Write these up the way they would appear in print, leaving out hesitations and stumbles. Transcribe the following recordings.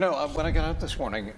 No, when I got up this morning,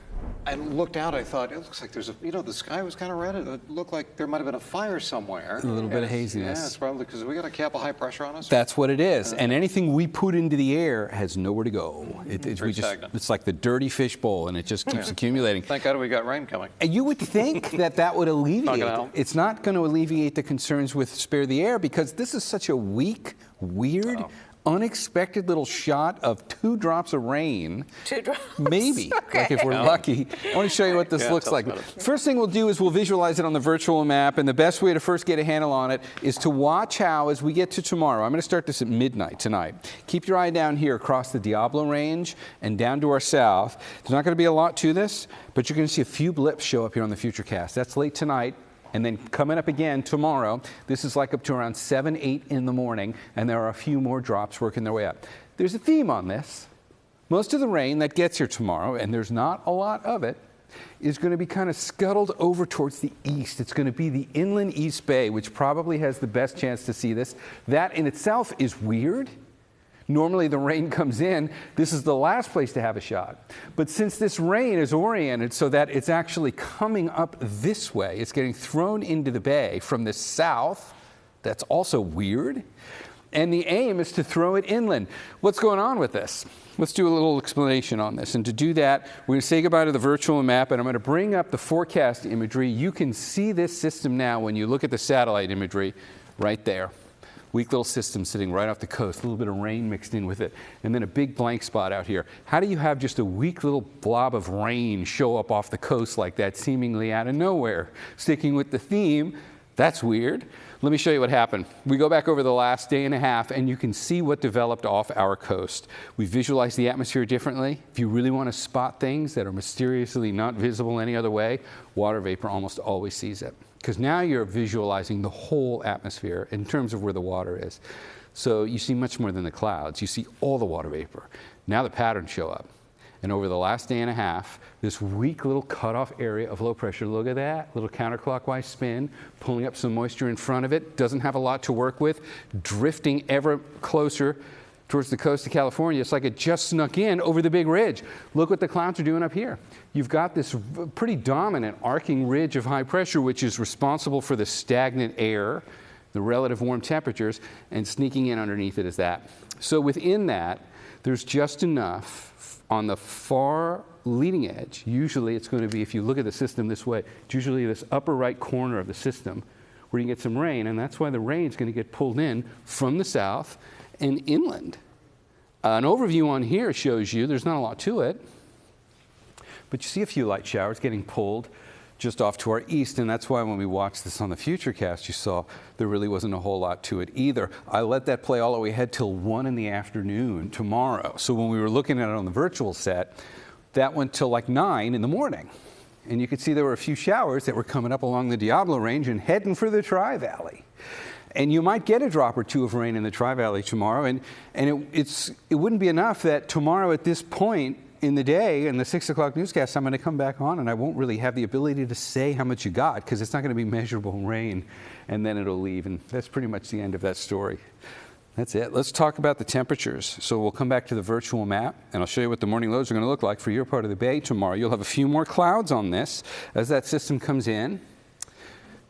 I looked out, I thought, it looks like there's a, the sky was kind of red. It looked like there might have been a fire somewhere. A little bit of haziness. Yeah, it's probably because we got a cap of high pressure on us. That's what it is. And anything we put into the air has nowhere to go. It's like the dirty fish bowl, and it just keeps accumulating. Thank God we got rain coming. And you would think that would alleviate. Not gonna help. It's not going to alleviate the concerns with Spare the Air, because this is such a weak, weird, unexpected little shot of 2 drops of rain. 2 drops? Maybe, Okay. like if we're lucky. I want to show you what this looks like. First thing we'll do is we'll visualize it on the virtual map, and the best way to first get a handle on it is to watch how, as we get to tomorrow, I'm going to start this at midnight tonight. Keep your eye down here across the Diablo Range and down to our south. There's not going to be a lot to this, but you're going to see a few blips show up here on the Futurecast. That's late tonight. And then coming up again tomorrow, this is like up to around 7, 8 in the morning, and there are a few more drops working their way up. There's a theme on this. Most of the rain that gets here tomorrow, and there's not a lot of it, is going to be kind of scuttled over towards the east. It's going to be the inland East Bay, which probably has the best chance to see this. That in itself is weird. Normally the rain comes in, this is the last place to have a shot. But since this rain is oriented so that it's actually coming up this way, it's getting thrown into the bay from the south, that's also weird. And the aim is to throw it inland. What's going on with this? Let's do a little explanation on this. And to do that, we're going to say goodbye to the virtual map, and I'm going to bring up the forecast imagery. You can see this system now when you look at the satellite imagery right there. Weak little system sitting right off the coast, a little bit of rain mixed in with it, and then a big blank spot out here. How do you have just a weak little blob of rain show up off the coast like that, seemingly out of nowhere? Sticking with the theme, that's weird. Let me show you what happened. We go back over the last day and a half, and you can see what developed off our coast. We visualize the atmosphere differently. If you really want to spot things that are mysteriously not visible any other way, water vapor almost always sees it. Because now you're visualizing the whole atmosphere in terms of where the water is. So you see much more than the clouds. You see all the water vapor. Now the patterns show up. And over the last day and a half, this weak little cutoff area of low pressure, look at that, little counterclockwise spin, pulling up some moisture in front of it, doesn't have a lot to work with, drifting ever closer towards the coast of California. It's like it just snuck in over the big ridge. Look what the clouds are doing up here. You've got this pretty dominant arcing ridge of high pressure, which is responsible for the stagnant air, the relative warm temperatures, and sneaking in underneath it is that. So within that, there's just enough on the far leading edge. Usually it's going to be, if you look at the system this way, it's usually this upper right corner of the system where you get some rain, and that's why the rain is going to get pulled in from the south and inland. An overview on here shows you there's not a lot to it, but you see a few light showers getting pulled just off to our east, and that's why when we watched this on the Futurecast, you saw there really wasn't a whole lot to it either. I let that play all the way ahead till 1 in the afternoon tomorrow. So when we were looking at it on the virtual set, that went till like 9 in the morning. And you could see there were a few showers that were coming up along the Diablo Range and heading for the Tri-Valley. And you might get a drop or two of rain in the Tri-Valley tomorrow, and it wouldn't be enough that tomorrow at this point in the day, in the 6 o'clock newscast, I'm going to come back on and I won't really have the ability to say how much you got, because it's not going to be measurable rain, and then it'll leave, and that's pretty much the end of that story. That's it. Let's talk about the temperatures. So we'll come back to the virtual map, and I'll show you what the morning lows are going to look like for your part of the bay tomorrow. You'll have a few more clouds on this as that system comes in.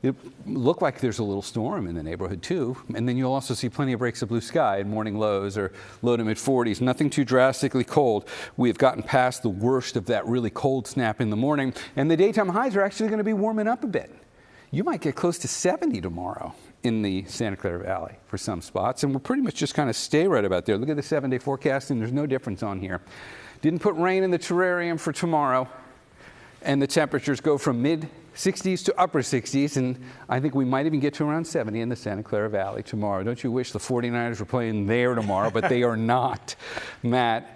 It look like there's a little storm in the neighborhood too, and then you'll also see plenty of breaks of blue sky and morning lows or low to mid 40s. Nothing too drastically cold. We have gotten past the worst of that really cold snap in the morning, and the daytime highs are actually going to be warming up a bit. You might get close to 70 tomorrow in the Santa Clara Valley for some spots, and we'll pretty much just kind of stay right about there. Look at the 7-day forecast, and there's no difference on here. Didn't put rain in the terrarium for tomorrow, and the temperatures go from mid 60s to upper 60s, and I think we might even get to around 70 in the Santa Clara Valley tomorrow. Don't you wish the 49ers were playing there tomorrow, but they are not. Matt.